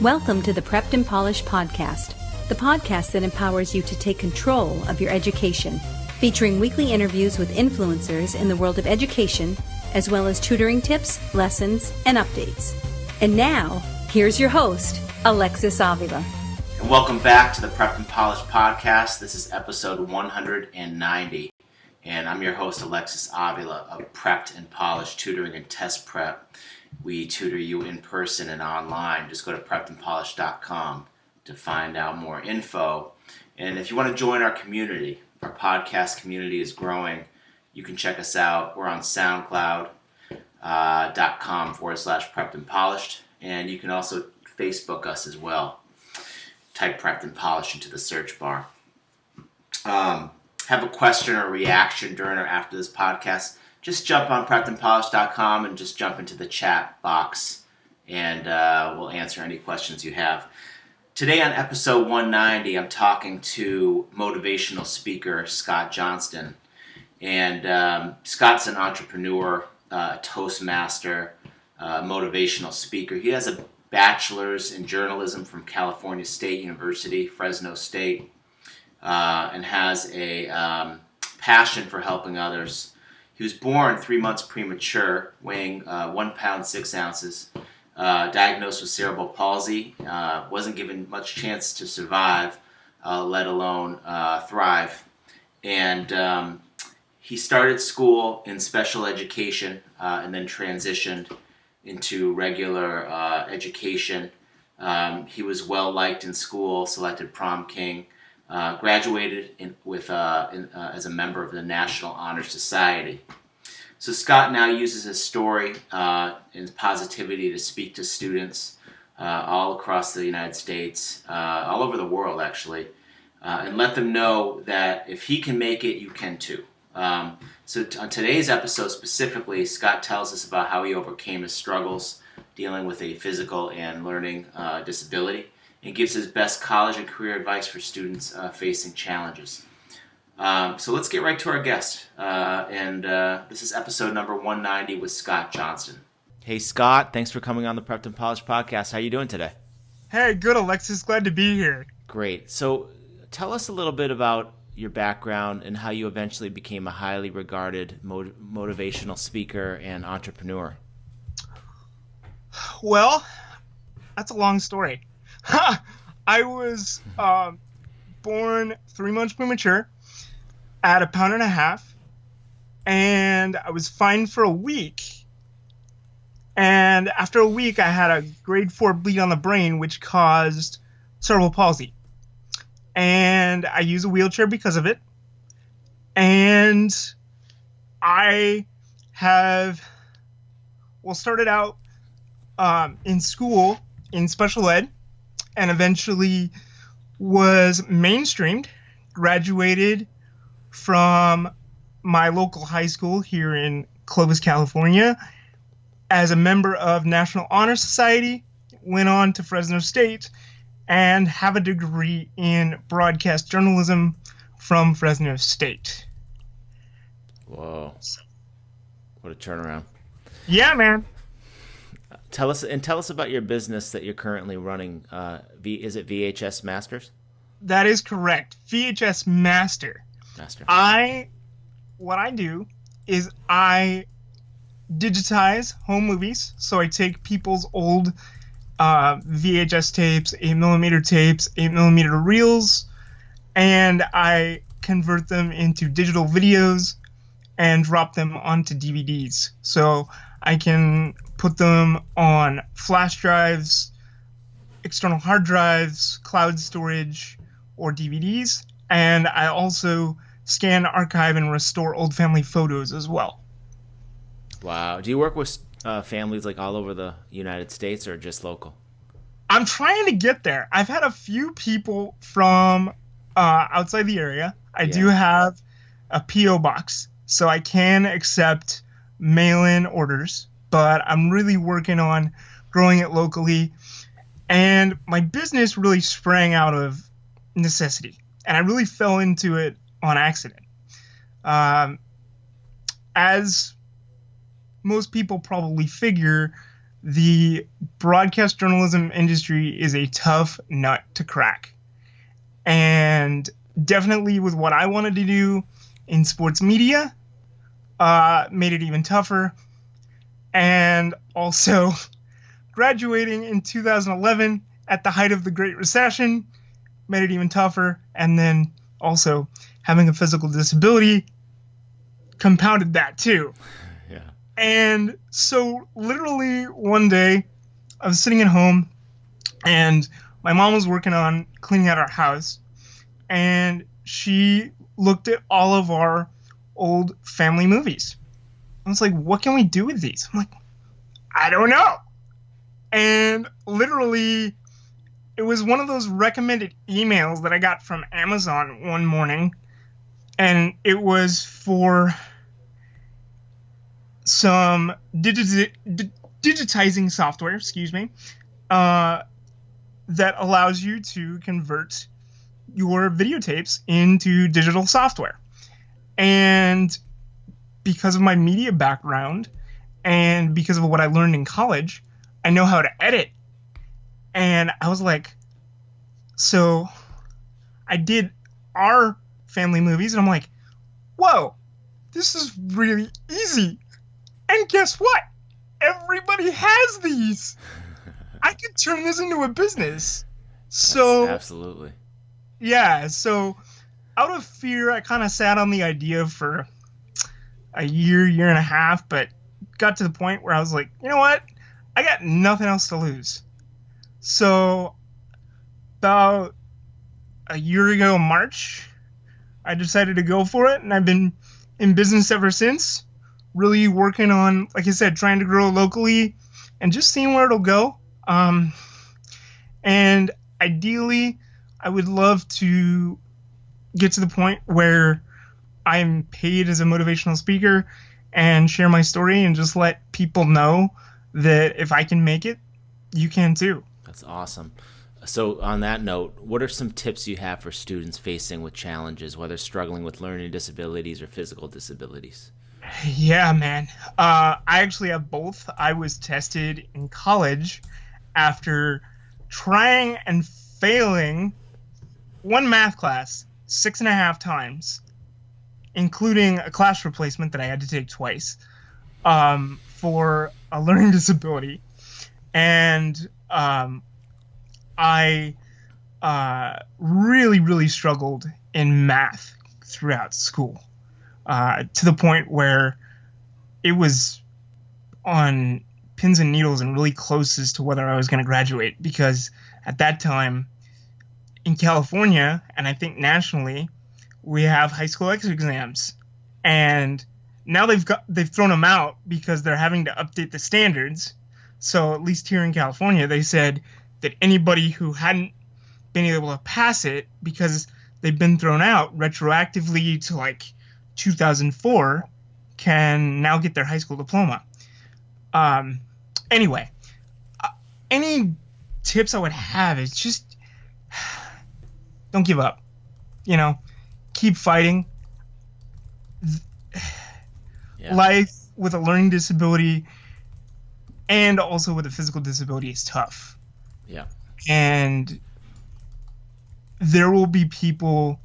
Welcome to the Prepped and Polished podcast, the podcast that empowers you to take control of your education, featuring weekly interviews with influencers in the world of education, as well as tutoring tips, lessons, and updates. And now, here's your host, Alexis Avila. And welcome back to the Prepped and Polished podcast. This is episode 190. And I'm your host, Alexis Avila of Prepped and Polished Tutoring and Test Prep. We tutor you in person and online. Just go to preppedandpolished.com to find out more info. And if you want to join our community, our podcast community is growing. You can check us out. We're on SoundCloud.com/Prepped and Polished. And you can also Facebook us as well. Type Prepped and Polished into the search bar. Have a question or reaction during or after this podcast, just jump on preppedandpolished.com and just jump into the chat box, and we'll answer any questions you have. Today on episode 190, I'm talking to motivational speaker Scott Johnston. And Scott's an entrepreneur, a toastmaster, motivational speaker. He has a bachelor's in journalism from California State University, Fresno State, and has a passion for helping others. He was born 3 months premature, weighing 1 pound 6 ounces, diagnosed with cerebral palsy, wasn't given much chance to survive, let alone thrive. And he started school in special education and then transitioned into regular education. He was well liked in school, selected prom king. Graduated as a member of the National Honor Society. So Scott now uses his story and positivity to speak to students all across the United States, all over the world actually, and let them know that if he can make it, you can too. On today's episode specifically, Scott tells us about how he overcame his struggles dealing with a physical and learning disability, and gives his best college and career advice for students facing challenges. So let's get right to our guest. This is episode number 190 with Scott Johnston. Hey, Scott. Thanks for coming on the Prepped and Polished podcast. How are you doing today? Hey, good, Alexis. Glad to be here. Great. So tell us a little bit about your background and how you eventually became a highly regarded motivational speaker and entrepreneur. Well, that's a long story. I was born 3 months premature at 1.5 pounds, and I was fine for a week. And after a week, I had a grade 4 bleed on the brain, which caused cerebral palsy. And I use a wheelchair because of it. And I started out in school in special ed, and eventually was mainstreamed, graduated from my local high school here in Clovis, California, as a member of National Honor Society, went on to Fresno State, and have a degree in broadcast journalism from Fresno State. Whoa. What a turnaround. Yeah, man. Tell us about your business that you're currently running. Is it VHS Masters? That is correct. VHS Master. What I do is I digitize home movies. So I take people's old VHS tapes, 8mm tapes, 8mm reels, and I convert them into digital videos and drop them onto DVDs. So I can put them on flash drives, external hard drives, cloud storage, or DVDs. And I also scan, archive, and restore old family photos as well. Wow. Do you work with families like all over the United States or just local? I'm trying to get there. I've had a few people from outside the area. I do have a P.O. box, so I can accept mail-in orders, but I'm really working on growing it locally. And my business really sprang out of necessity, and I really fell into it on accident. As most people probably figure, the broadcast journalism industry is a tough nut to crack. And definitely with what I wanted to do in sports media, made it even tougher. And also graduating in 2011 at the height of the Great Recession made it even tougher. And then also having a physical disability compounded that too. Yeah. And so literally one day I was sitting at home and my mom was working on cleaning out our house, and she looked at all of our old family movies. I was like, what can we do with these? I'm like, I don't know. And literally, it was one of those recommended emails that I got from Amazon one morning, and it was for some digitizing software, that allows you to convert your videotapes into digital software. And because of my media background and because of what I learned in college, I know how to edit. And I was like, so I did our family movies, and I'm like, whoa, this is really easy. And guess what? Everybody has these. I could turn this into a business. So absolutely. Yeah, so out of fear, I kind of sat on the idea for a year and a half, but got to the point where I was like, you know what? I got nothing else to lose. So about a year ago, March, I decided to go for it, and I've been in business ever since, really working on, like I said, trying to grow locally and just seeing where it'll go. And ideally, I would love to get to the point where I'm paid as a motivational speaker and share my story and just let people know that if I can make it, you can too. That's awesome. So on that note, what are some tips you have for students facing with challenges, whether struggling with learning disabilities or physical disabilities? Yeah, man. I actually have both. I was tested in college after trying and failing one math class 6.5 times, including a class replacement that I had to take twice, for a learning disability. And I really, really struggled in math throughout school, to the point where it was on pins and needles and really close as to whether I was going to graduate, because at that time in California, and I think nationally, we have high school exit exams, and now they've thrown them out because they're having to update the standards. So at least here in California, they said that anybody who hadn't been able to pass it because they've been thrown out retroactively to like 2004 can now get their high school diploma. Anyway, any tips I would have is just don't give up. Keep fighting. Yeah. Life with a learning disability and also with a physical disability is tough. Yeah. And there will be people,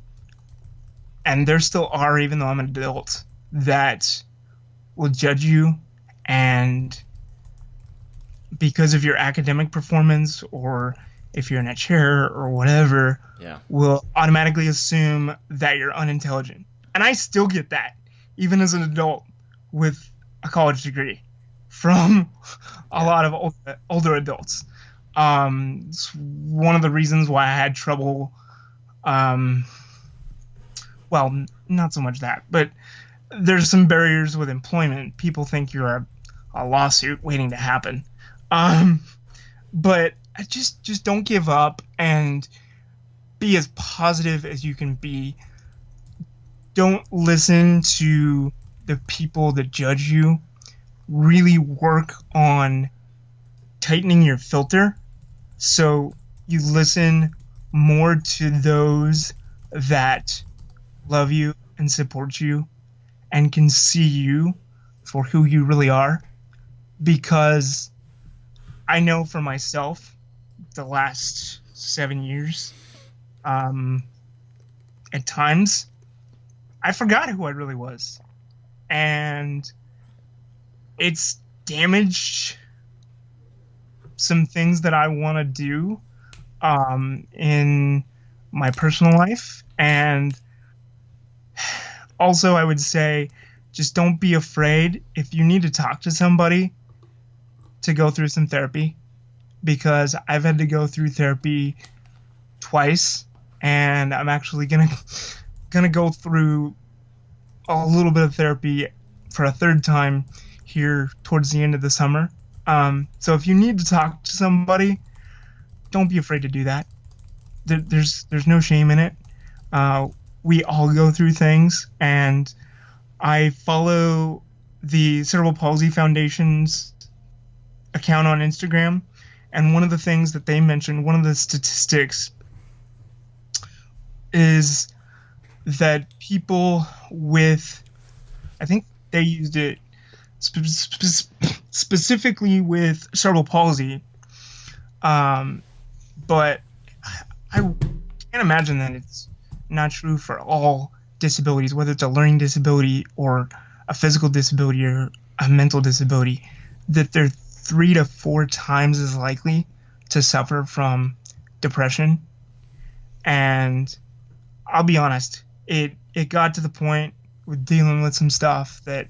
and there still are, even though I'm an adult, that will judge you, and because of your academic performance or if you're in a chair or whatever, will automatically assume that you're unintelligent. And I still get that, even as an adult with a college degree, from a lot of older adults. It's one of the reasons why I had trouble, well, not so much that, but there's some barriers with employment. People think you're a lawsuit waiting to happen. But just don't give up and be as positive as you can be. Don't listen to the people that judge you. Really work on tightening your filter so you listen more to those that love you and support you and can see you for who you really are. Because I know for myself, the last 7 years, at times, I forgot who I really was. And it's damaged some things that I want to do in my personal life. And also, I would say, just don't be afraid if you need to talk to somebody to go through some therapy, because I've had to go through therapy twice, and I'm actually gonna go through a little bit of therapy for a third time here towards the end of the summer. So if you need to talk to somebody, don't be afraid to do that. There's no shame in it. We all go through things, and I follow the Cerebral Palsy Foundation's account on Instagram, and one of the things that they mentioned, one of the statistics, is that people with, I think they used it specifically with cerebral palsy, but I can't imagine that it's not true for all disabilities, whether it's a learning disability or a physical disability or a mental disability, that they're 3 to 4 times as likely to suffer from depression. And I'll be honest, it got to the point with dealing with some stuff that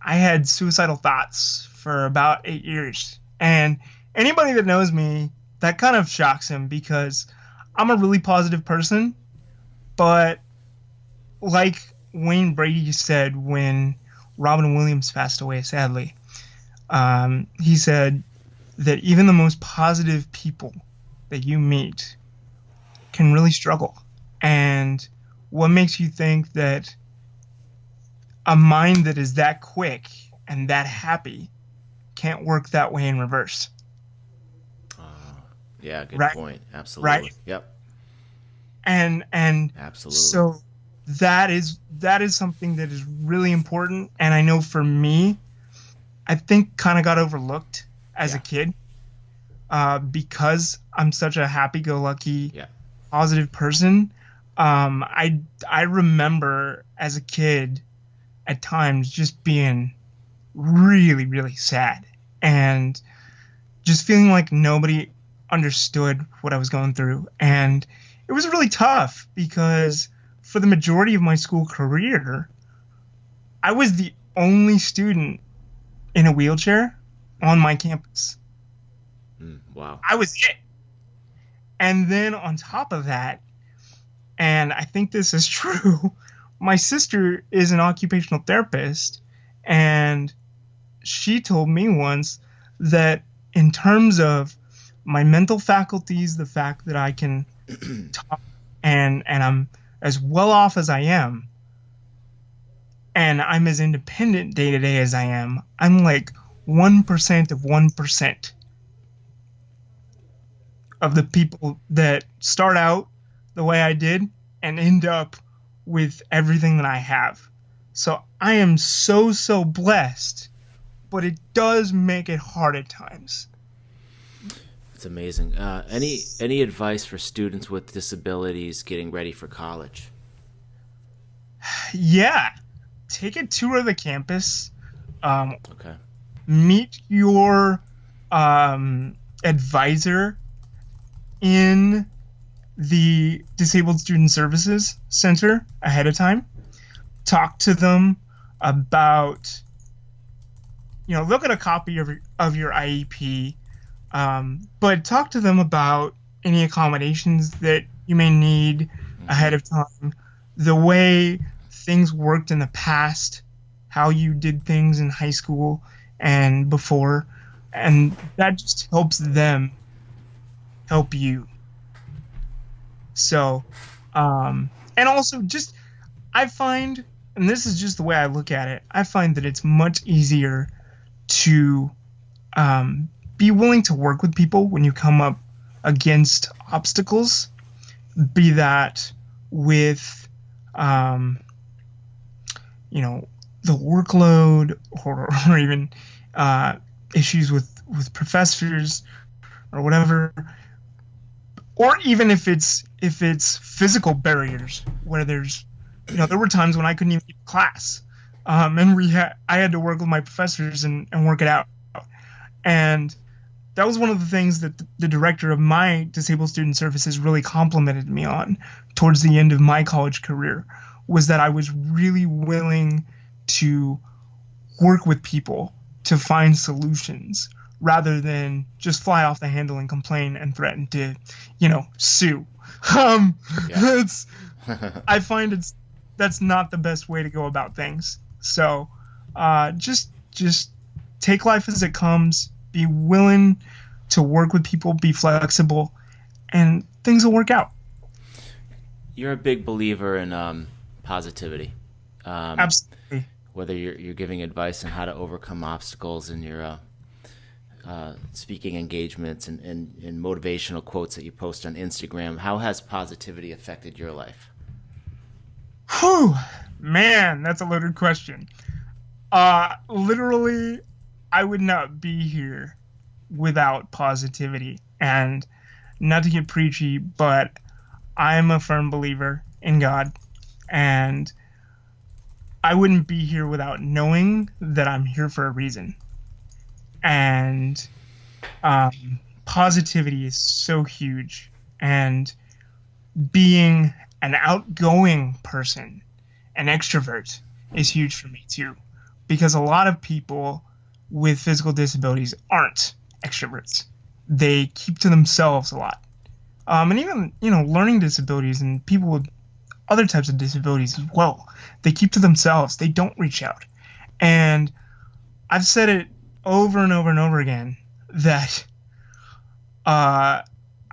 I had suicidal thoughts for about 8 years. And anybody that knows me, that kind of shocks him, because I'm a really positive person. But like Wayne Brady said when Robin Williams passed away, sadly, he said that even the most positive people that you meet can really struggle. And what makes you think that a mind that is that quick and that happy can't work that way in reverse? Yeah, good right? point. Absolutely. Right? Yep. And absolutely. So that is something that is really important. And I know for me, I think kind of got overlooked as a kid, because I'm such a happy-go-lucky, positive person. I remember as a kid at times just being really, really sad and just feeling like nobody understood what I was going through. And it was really tough, because for the majority of my school career, I was the only student in a wheelchair on my campus. Wow. I was it. And then on top of that, and I think this is true, my sister is an occupational therapist, and she told me once that in terms of my mental faculties, the fact that I can talk and I'm as well off as I am, and I'm as independent day to day as I am, I'm like 1% of 1% of the people that start out the way I did and end up with everything that I have. So I am so blessed, but it does make it hard at times. It's amazing. Any advice for students with disabilities getting ready for college? Yeah. Take a tour of the campus. Okay. Meet your advisor in the Disabled Student Services Center ahead of time. Talk to them about, look at a copy of your IEP, but talk to them about any accommodations that you may need ahead of time, the way things worked in the past, how you did things in high school and before, and that just helps them help you. So, and also just, I find, and this is just the way I look at it, I find that it's much easier to be willing to work with people when you come up against obstacles, be that with, the workload or even issues with with professors or whatever, or even if it's physical barriers where there's, there were times when I couldn't even get class, and I had to work with my professors and work it out. And that was one of the things that the director of my disabled student services really complimented me on towards the end of my college career, was that I was really willing to work with people to find solutions rather than just fly off the handle and complain and threaten to, sue. I find that's not the best way to go about things. So just take life as it comes, be willing to work with people, be flexible, and things will work out. You're a big believer in positivity. Absolutely. Whether you're giving advice on how to overcome obstacles in your speaking engagements and motivational quotes that you post on Instagram, how has positivity affected your life? Whew, man, that's a loaded question. Literally, I would not be here without positivity. And not to get preachy, but I'm a firm believer in God, and I wouldn't be here without knowing that I'm here for a reason. And positivity is so huge, and being an outgoing person, an extrovert, is huge for me too, because a lot of people with physical disabilities aren't extroverts. They keep to themselves a lot. And even, learning disabilities and people with other types of disabilities as well, they keep to themselves. They don't reach out. And I've said it over and over and over again that I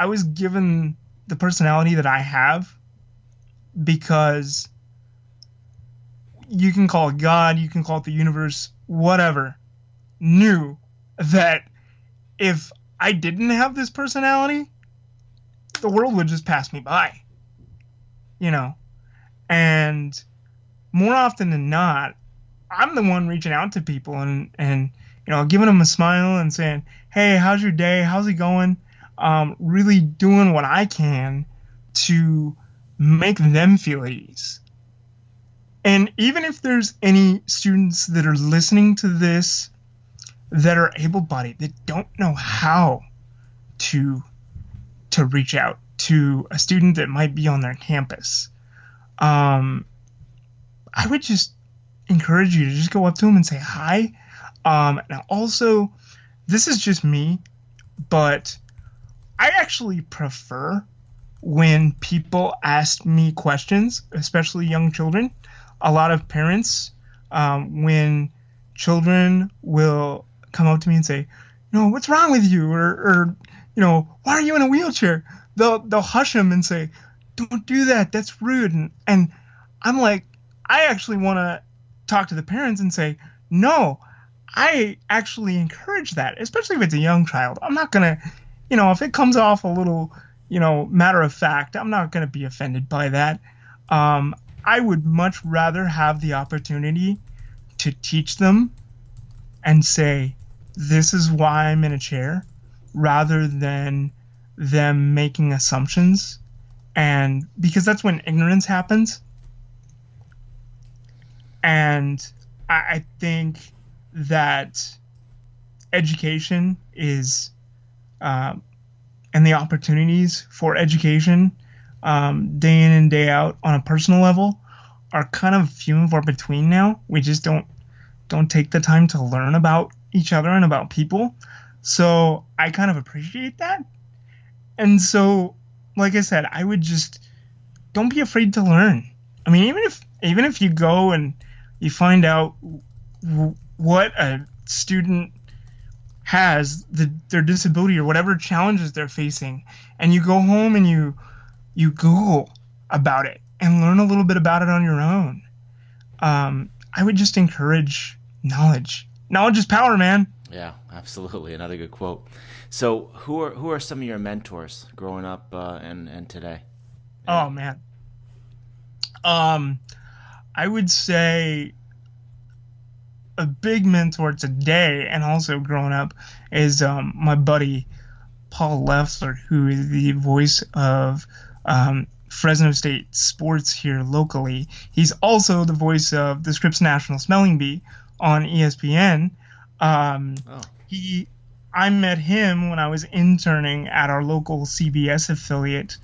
was given the personality that I have because you can call it God, you can call it the universe, whatever, knew that if I didn't have this personality, the world would just pass me by, and more often than not, I'm the one reaching out to people and giving them a smile and saying, hey, how's your day? How's it going? Really doing what I can to make them feel at ease. And even if there's any students that are listening to this that are able-bodied, that don't know how to reach out to a student that might be on their campus, I would just encourage you to just go up to them and say hi. Now also, this is just me, but I actually prefer when people ask me questions, especially young children. A lot of parents, when children will come up to me and say, what's wrong with you? Or why are you in a wheelchair? They'll hush them and say, don't do that. That's rude. And I'm like, I actually want to talk to the parents and say, no, I actually encourage that, especially if it's a young child. I'm not going to, if it comes off a little, matter of fact, I'm not going to be offended by that. I would much rather have the opportunity to teach them and say, this is why I'm in a chair, rather than them making assumptions. And because that's when ignorance happens. And I think that education is, and the opportunities for education, day in and day out on a personal level, are kind of few and far between now. We just don't take the time to learn about each other and about people. So I kind of appreciate that. And so, like I said, I would just, don't be afraid to learn. I mean, even if you go and you find out what a student has, their disability or whatever challenges they're facing, and you go home and you Google about it and learn a little bit about it on your own, I would just encourage knowledge. Knowledge is power, man. Yeah, absolutely. Another good quote. So who are some of your mentors growing up and today? Oh, man. I would say a big mentor today and also growing up is my buddy Paul Leffler, who is the voice of Fresno State sports here locally. He's also the voice of the Scripps National Spelling Bee on ESPN. I met him when I was interning at our local CBS affiliate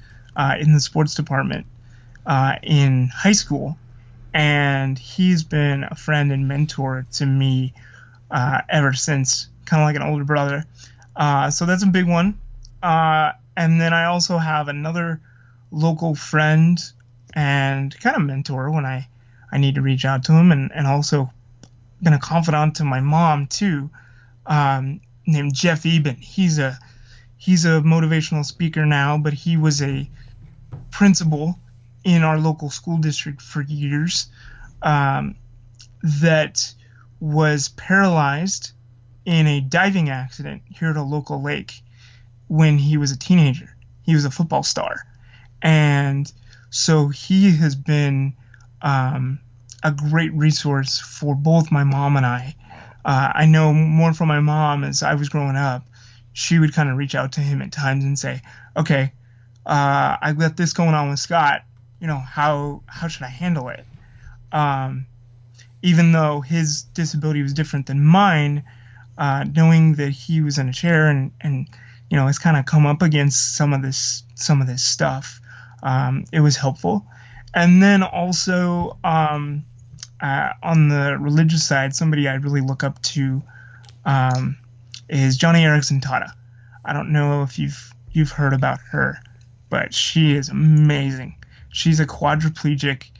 in the sports department in high school, and he's been a friend and mentor to me ever since, kind of like an older brother. So that's a big one. And then I also have another local friend and kind of mentor when I need to reach out to him, and also been a confidant to my mom too, named Jeff Eben. He's a motivational speaker now, but he was a principal in our local school district for years, that was paralyzed in a diving accident here at a local lake when he was a teenager. He was a football star. And so he has been a great resource for both my mom and I. I know more from my mom as I was growing up. She would kind of reach out to him at times and say, okay, I got this going on with Scott. How should I handle it? Even though his disability was different than mine, knowing that he was in a chair and has kind of come up against some of this stuff, it was helpful. And then also on the religious side, somebody I really look up to is Johnny Erickson Tata. I don't know if you've heard about her, but she is amazing. She's a quadriplegic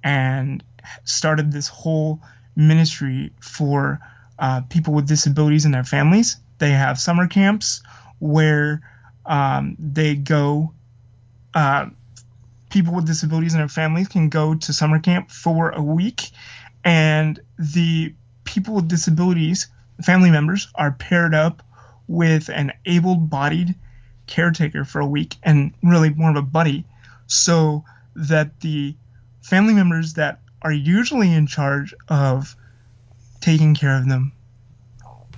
and started this whole ministry for people with disabilities and their families. They have summer camps where they go, people with disabilities and their families can go to summer camp for a week, and the people with disabilities, family members, are paired up with an able-bodied caretaker for a week, and really more of a buddy, so that the family members that are usually in charge of taking care of them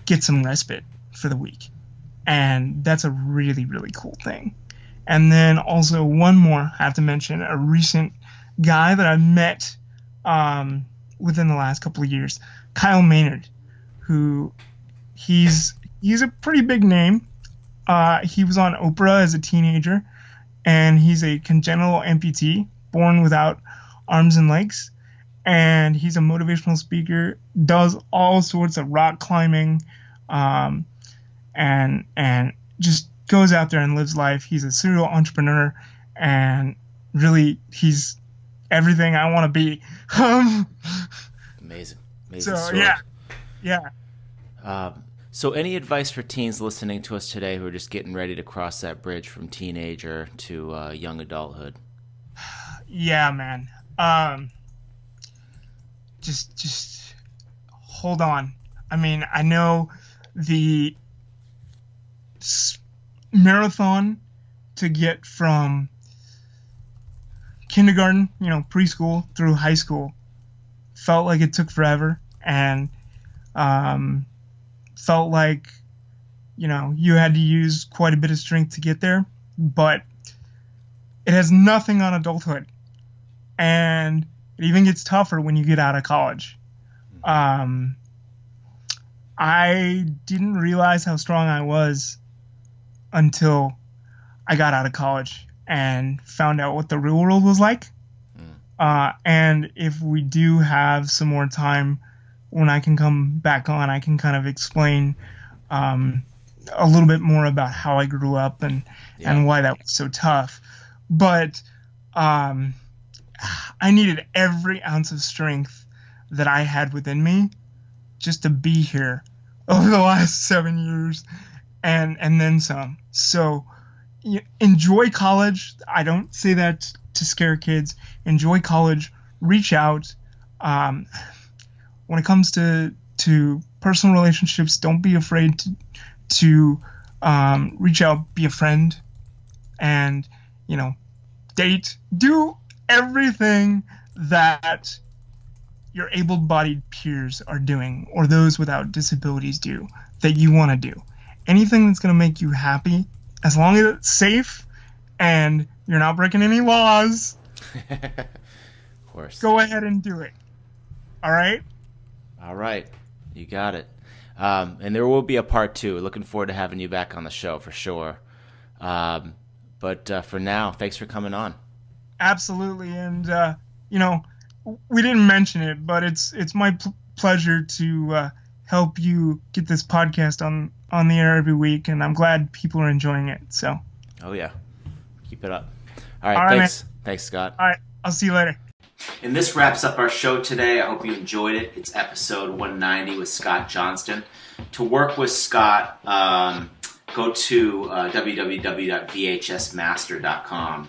get some respite for the week. And that's a really, really cool thing. And then also one more I have to mention, a recent guy that I met within the last couple of years, Kyle Maynard, who he's a pretty big name. He was on Oprah as a teenager, and he's a congenital amputee, born without arms and legs. And he's a motivational speaker, does all sorts of rock climbing, and just goes out there and lives life. He's a serial entrepreneur, and really, he's everything I want to be. Amazing So story. yeah. So any advice for teens listening to us today who are just getting ready to cross that bridge from teenager to young adulthood? Yeah, man. Just hold on. I mean, I know the marathon to get from kindergarten, preschool, through high school felt like it took forever, and felt like you had to use quite a bit of strength to get there, but it has nothing on adulthood, and it even gets tougher when you get out of college. I didn't realize how strong I was until I got out of college and found out what the real world was like. And if we do have some more time when I can come back on, I can kind of explain a little bit more about how I grew up and why that was so tough. But I needed every ounce of strength that I had within me just to be here over the last 7 years and then some. So enjoy college. I don't say that to scare kids. Enjoy college. Reach out. When it comes to personal relationships, don't be afraid to reach out, be a friend, and date. Do everything that your able-bodied peers are doing, or those without disabilities do, that you want to do. Anything that's going to make you happy, as long as it's safe and you're not breaking any laws, Of course. go ahead and do it. All right? All right. You got it. And there will be a part 2. Looking forward to having you back on the show for sure. But for now, thanks for coming on. Absolutely. And, we didn't mention it, but it's my pleasure to help you get this podcast on the air every week, and I'm glad people are enjoying it. So. Oh, yeah. Keep it up. All right, thanks. Man. Thanks, Scott. All right. I'll see you later. And this wraps up our show today. I hope you enjoyed it. It's episode 190 with Scott Johnston. To work with Scott, go to www.vhsmaster.com,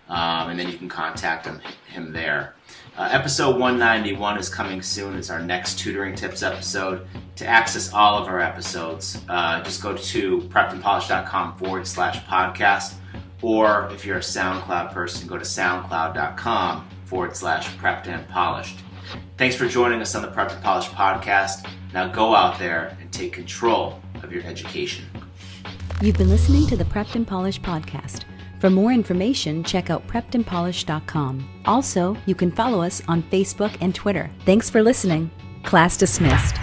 and then you can contact him there. Episode 191 is coming soon. It's our next tutoring tips episode. To access all of our episodes, just go to preppedandpolished.com/podcast, or if you're a SoundCloud person, go to soundcloud.com/preppedandpolished. Thanks for joining us on the Prepped and Polished podcast. Now go out there and take control of your education. You've been listening to the Prepped and Polished podcast. For more information, check out preppedandpolished.com. Also, you can follow us on Facebook and Twitter. Thanks for listening. Class dismissed.